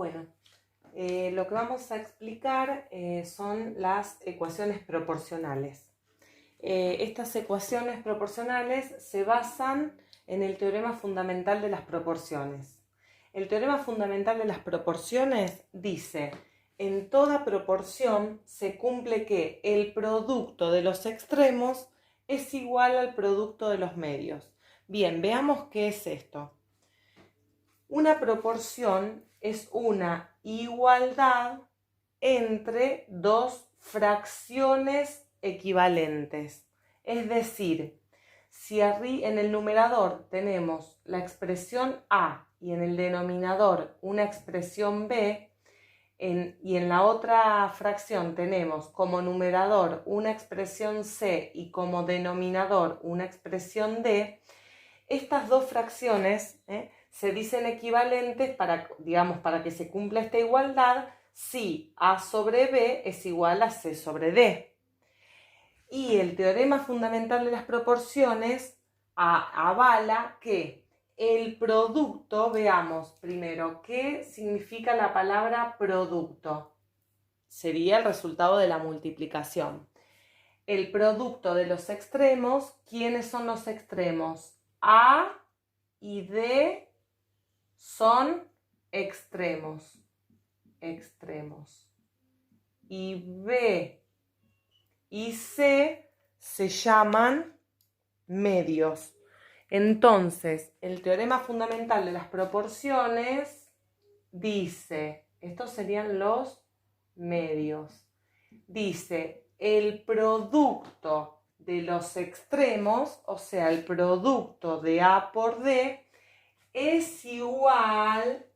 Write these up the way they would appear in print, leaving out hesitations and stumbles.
Bueno, lo que vamos a explicar son las ecuaciones proporcionales. Estas ecuaciones proporcionales se basan en el teorema fundamental de las proporciones. El teorema fundamental de las proporciones dice: en toda proporción se cumple que el producto de los extremos es igual al producto de los medios. Bien, veamos qué es esto. Una proporción es una igualdad entre dos fracciones equivalentes. Es decir, si en el numerador tenemos la expresión A y en el denominador una expresión B, y en la otra fracción tenemos como numerador una expresión C y como denominador una expresión D, estas dos fracciones se dicen equivalentes para que se cumpla esta igualdad si A sobre B es igual a C sobre D. Y el teorema fundamental de las proporciones avala que el producto, veamos primero qué significa la palabra producto. Sería el resultado de la multiplicación. El producto de los extremos, ¿quiénes son los extremos? A y D son extremos. Y B y C se llaman medios. Entonces, el teorema fundamental de las proporciones dice, estos serían los medios, dice el producto de los extremos, o sea, el producto de A por D, es igual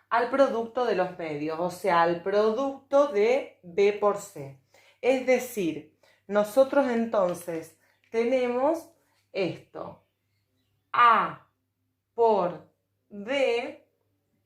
al producto de los medios, o sea, al producto de B por C. Es decir, nosotros entonces tenemos esto: A por D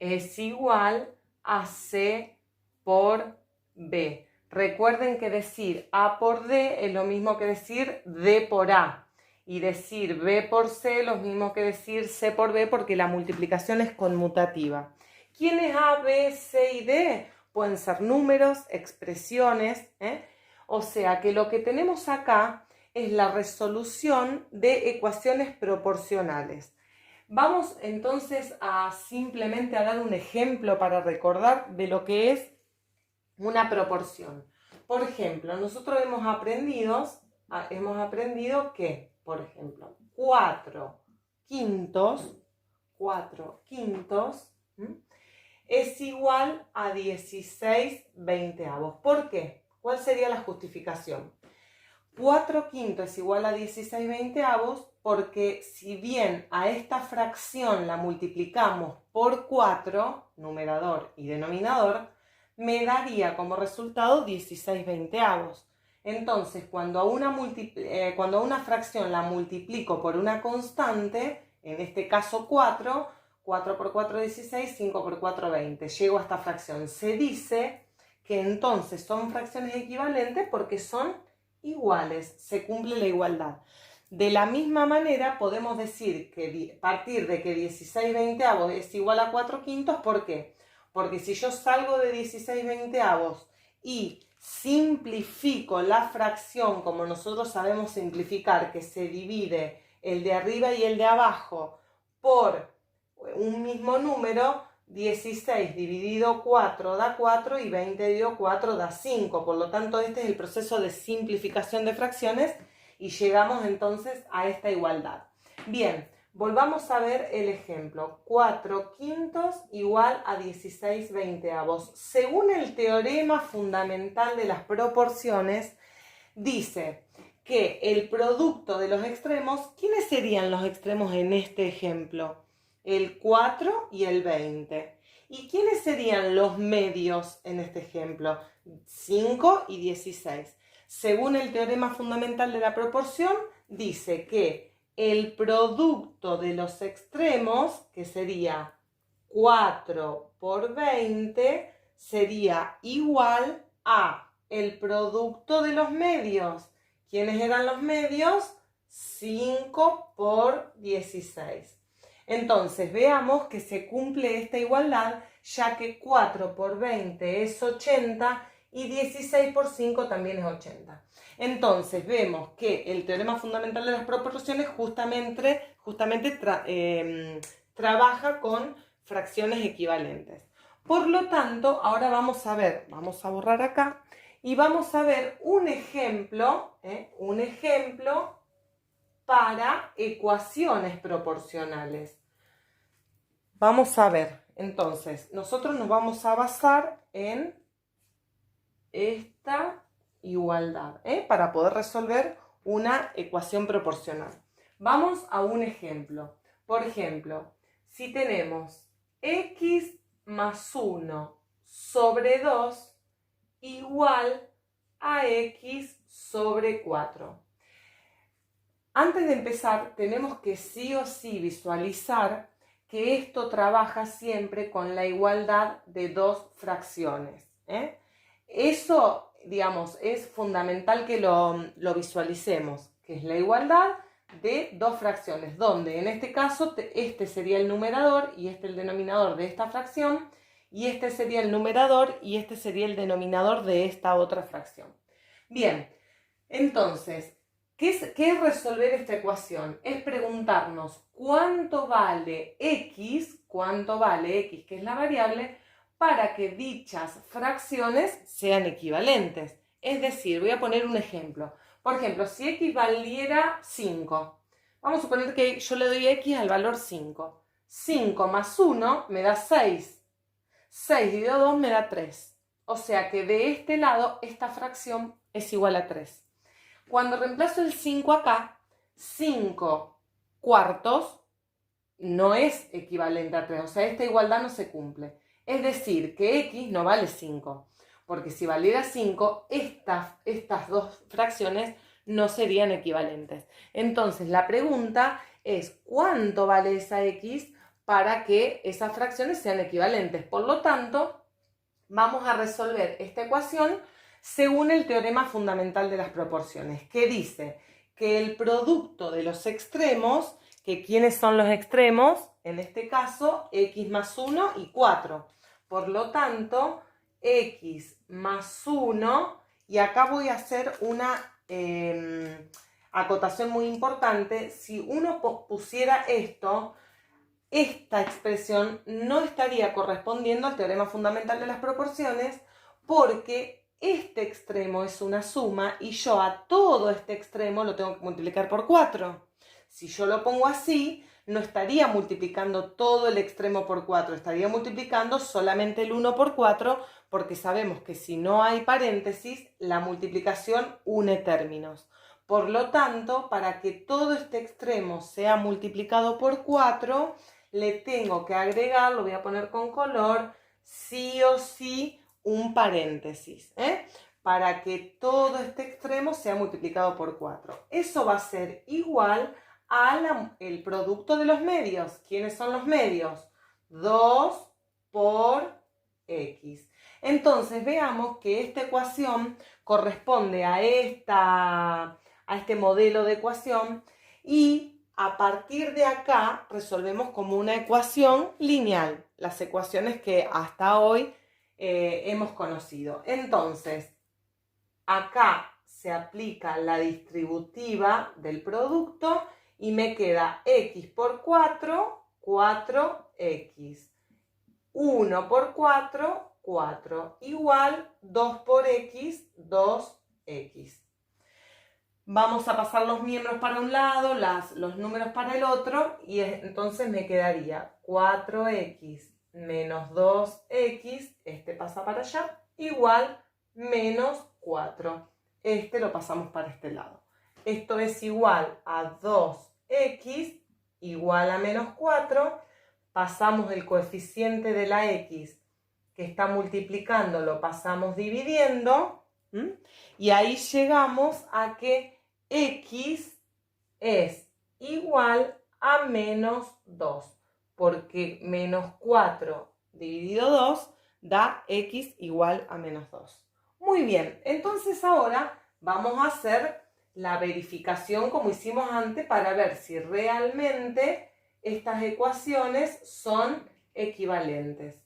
es igual a C por B. Recuerden que decir A por D es lo mismo que decir D por A. Y decir B por C es lo mismo que decir C por B, porque la multiplicación es conmutativa. ¿Quién es A, B, C y D? Pueden ser números, expresiones, O sea que lo que tenemos acá es la resolución de ecuaciones proporcionales. Vamos entonces simplemente a dar un ejemplo para recordar de lo que es una proporción. Por ejemplo, nosotros hemos aprendido que, por ejemplo, 4 quintos es igual a 16 veinteavos. ¿Por qué? ¿Cuál sería la justificación? 4 quintos es igual a 16 veinteavos porque si bien a esta fracción la multiplicamos por 4, numerador y denominador, me daría como resultado 16 veinteavos. Entonces, cuando a una fracción la multiplico por una constante, en este caso 4 por 4 16, 5 por 4 20, llego a esta fracción. Se dice que entonces son fracciones equivalentes porque son iguales, se cumple la igualdad. De la misma manera podemos decir que partir de que 16 veinteavos es igual a 4 quintos, ¿por qué? Porque si yo salgo de 16 veinteavos y simplifico la fracción como nosotros sabemos simplificar, que se divide el de arriba y el de abajo por un mismo número, 16 dividido 4 da 4 y 20 dividido 4 da 5. Por lo tanto, este es el proceso de simplificación de fracciones y llegamos entonces a esta igualdad. Bien, volvamos a ver el ejemplo. 4 quintos igual a 16 veinteavos. Según el teorema fundamental de las proporciones, dice que el producto de los extremos, ¿quiénes serían los extremos en este ejemplo? El 4 y el 20. ¿Y quiénes serían los medios en este ejemplo? 5 y 16. Según el teorema fundamental de la proporción, dice que el producto de los extremos, que sería 4 por 20, sería igual a el producto de los medios. ¿Quiénes eran los medios? 5 por 16. Entonces, veamos que se cumple esta igualdad, ya que 4 por 20 es 80 y 16 por 5 también es 80. Entonces, vemos que el teorema fundamental de las proporciones justamente trabaja con fracciones equivalentes. Por lo tanto, ahora vamos a borrar acá y vamos a ver un ejemplo para ecuaciones proporcionales. Vamos a ver, entonces, nosotros nos vamos a basar en esta igualdad, para poder resolver una ecuación proporcional. Vamos a un ejemplo. Por ejemplo, si tenemos x más 1 sobre 2 igual a x sobre 4. Antes de empezar, tenemos que sí o sí visualizar que esto trabaja siempre con la igualdad de dos fracciones. Eso, digamos, es fundamental que lo visualicemos, que es la igualdad de dos fracciones, donde en este caso este sería el numerador y este el denominador de esta fracción, y este sería el numerador y este sería el denominador de esta otra fracción. Bien, entonces, ¿qué es resolver esta ecuación? Es preguntarnos cuánto vale x, que es la variable, para que dichas fracciones sean equivalentes. Es decir, voy a poner un ejemplo. Por ejemplo, si x valiera 5, vamos a suponer que yo le doy x al valor 5. 5 más 1 me da 6. 6 dividido 2 me da 3. O sea que de este lado esta fracción es igual a 3. Cuando reemplazo el 5 acá, 5 cuartos no es equivalente a 3. O sea, esta igualdad no se cumple. Es decir, que x no vale 5. Porque si valiera 5, estas dos fracciones no serían equivalentes. Entonces, la pregunta es, ¿cuánto vale esa x para que esas fracciones sean equivalentes? Por lo tanto, vamos a resolver esta ecuación según el teorema fundamental de las proporciones, que dice que el producto de los extremos, que ¿quiénes son los extremos? En este caso, x más 1 y 4. Por lo tanto, x más 1, y acá voy a hacer una acotación muy importante. Si uno pusiera esto, esta expresión no estaría correspondiendo al teorema fundamental de las proporciones, porque este extremo es una suma y yo a todo este extremo lo tengo que multiplicar por 4. Si yo lo pongo así, no estaría multiplicando todo el extremo por 4, estaría multiplicando solamente el 1 por 4, porque sabemos que si no hay paréntesis, la multiplicación une términos. Por lo tanto, para que todo este extremo sea multiplicado por 4, le tengo que agregar, lo voy a poner con color, sí o sí un paréntesis, para que todo este extremo sea multiplicado por 4. Eso va a ser igual al producto de los medios. ¿Quiénes son los medios? 2 por x. Entonces veamos que esta ecuación corresponde a este modelo de ecuación, y a partir de acá resolvemos como una ecuación lineal las ecuaciones que hasta hoy hemos conocido. Entonces, acá se aplica la distributiva del producto y me queda x por 4, 4x. 1 por 4, 4. Igual 2 por x, 2x. Vamos a pasar los miembros para un lado, los números para el otro, y entonces me quedaría 4x menos 2x, este pasa para allá, igual menos 4. Este lo pasamos para este lado. Esto es igual a 2x igual a menos 4. Pasamos el coeficiente de la x que está multiplicando, lo pasamos dividiendo, y ahí llegamos a que x es igual a menos 2, porque menos 4 dividido 2 da x igual a menos 2. Muy bien, entonces ahora vamos a hacer la verificación como hicimos antes para ver si realmente estas ecuaciones son equivalentes.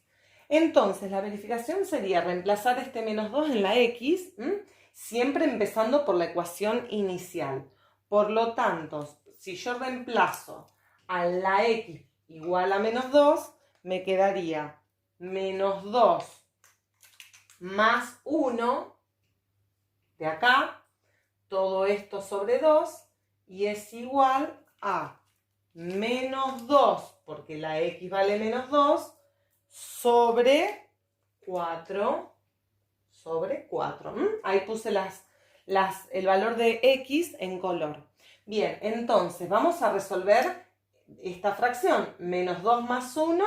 Entonces, la verificación sería reemplazar este menos 2 en la x, siempre empezando por la ecuación inicial. Por lo tanto, si yo reemplazo a la x igual a menos 2, me quedaría menos 2 más 1 de acá, todo esto sobre 2, y es igual a menos 2, porque la x vale menos 2, sobre 4. Ahí puse el valor de x en color. Bien, entonces vamos a resolver esta fracción. Menos 2 más 1,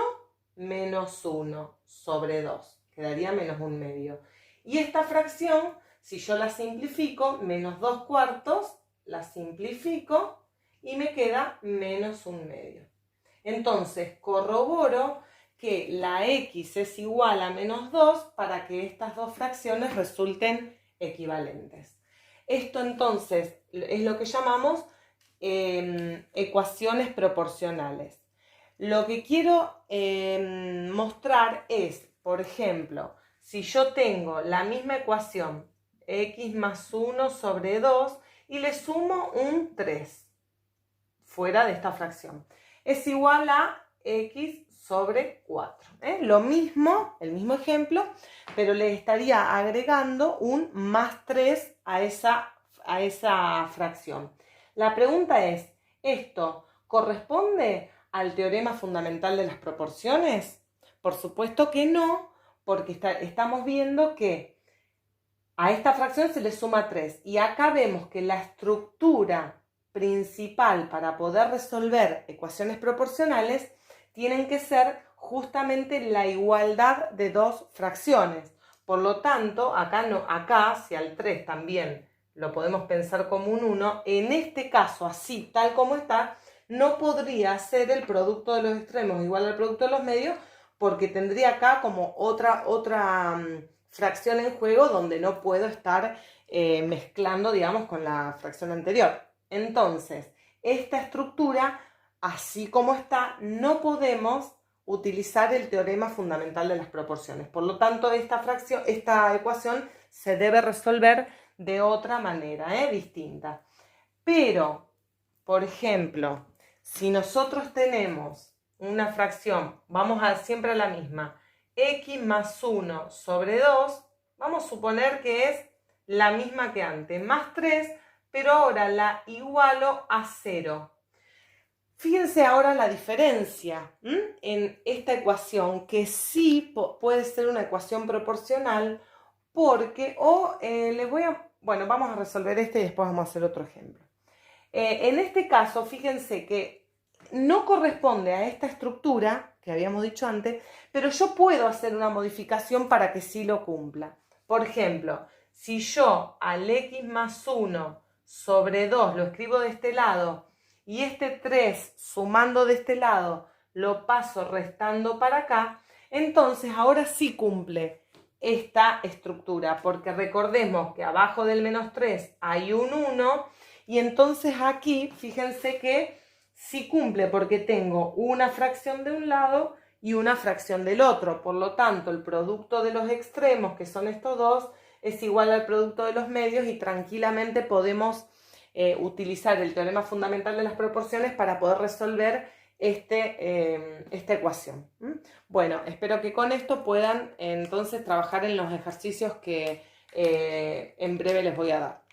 menos 1 sobre 2. Quedaría menos 1/2. Y esta fracción, si yo la simplifico, menos 2 cuartos, la simplifico y me queda menos 1/2. Entonces, corroboro que la x es igual a menos 2 para que estas dos fracciones resulten equivalentes. Esto entonces es lo que llamamos ecuaciones proporcionales. Lo que quiero mostrar es, por ejemplo, si yo tengo la misma ecuación, x más 1 sobre 2, y le sumo un 3 fuera de esta fracción, es igual a x sobre 4. Lo mismo, el mismo ejemplo, pero le estaría agregando un más 3 a esa fracción. La pregunta es, ¿esto corresponde al teorema fundamental de las proporciones? Por supuesto que no, porque estamos viendo que a esta fracción se le suma 3 y acá vemos que la estructura principal para poder resolver ecuaciones proporcionales tienen que ser justamente la igualdad de dos fracciones. Por lo tanto, acá si al 3 también lo podemos pensar como un 1, en este caso, así tal como está, no podría ser el producto de los extremos igual al producto de los medios, porque tendría acá como otra fracción en juego donde no puedo estar mezclando, digamos, con la fracción anterior. Entonces, esta estructura, así como está, no podemos utilizar el teorema fundamental de las proporciones. Por lo tanto, esta ecuación se debe resolver de otra manera, distinta. Pero, por ejemplo, si nosotros tenemos una fracción, vamos siempre a la misma, x más 1 sobre 2, vamos a suponer que es la misma que antes, más 3, pero ahora la igualo a 0. Fíjense ahora la diferencia en esta ecuación, que sí puede ser una ecuación proporcional, porque, bueno, vamos a resolver este y después vamos a hacer otro ejemplo. En este caso, fíjense que no corresponde a esta estructura que habíamos dicho antes, pero yo puedo hacer una modificación para que sí lo cumpla. Por ejemplo, si yo al x más 1 sobre 2 lo escribo de este lado y este 3 sumando de este lado lo paso restando para acá, entonces ahora sí cumple esta estructura, porque recordemos que abajo del menos 3 hay un 1 y entonces aquí fíjense que sí cumple porque tengo una fracción de un lado y una fracción del otro. Por lo tanto, el producto de los extremos, que son estos dos, es igual al producto de los medios y tranquilamente podemos utilizar el teorema fundamental de las proporciones para poder resolver esta ecuación. Bueno, espero que con esto puedan entonces trabajar en los ejercicios que en breve les voy a dar.